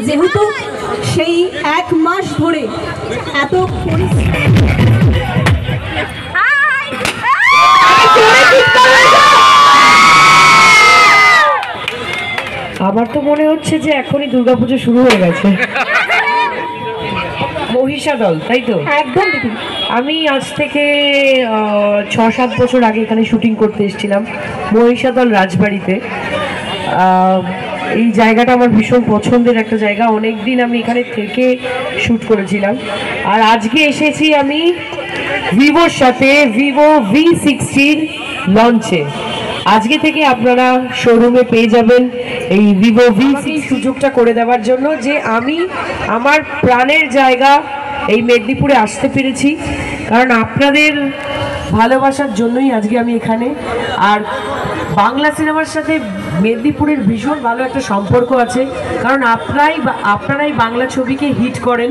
যেহেতু সেই 1 মাস ধরে এত আমার তো মনে হচ্ছে যে এখনই দুর্গাপুজো শুরু হয়ে গেছে। মহিষাদল, তাই তো? একদম। আমি আজ থেকে 6-7 বছর আগে এখানে শুটিং করতে এসেছিলাম মহিষাদল রাজবাড়িতে। এই জায়গাটা আমার ভীষণ পছন্দের একটা জায়গা, অনেক দিন আমি এখানে থেকে শ্যুট করেছিলাম। আর আজকে এসেছি আমি ভিভোর সাথে, ভিভো V60 লঞ্চে। আজকে থেকে আপনারা শোরুমে পেয়ে যাবেন এই ভিভো V60। সুযোগটা করে দেওয়ার জন্য যে আমি আমার প্রাণের জায়গা এই মেদিনীপুরে আসতে পেরেছি, কারণ আপনাদের ভালোবাসার জন্যই আজকে আমি এখানে। আর বাংলা সিনেমার সাথে মেদিনীপুরের ভীষণ ভালো একটা সম্পর্ক আছে, কারণ আপনারাই বাংলা ছবিকে হিট করেন।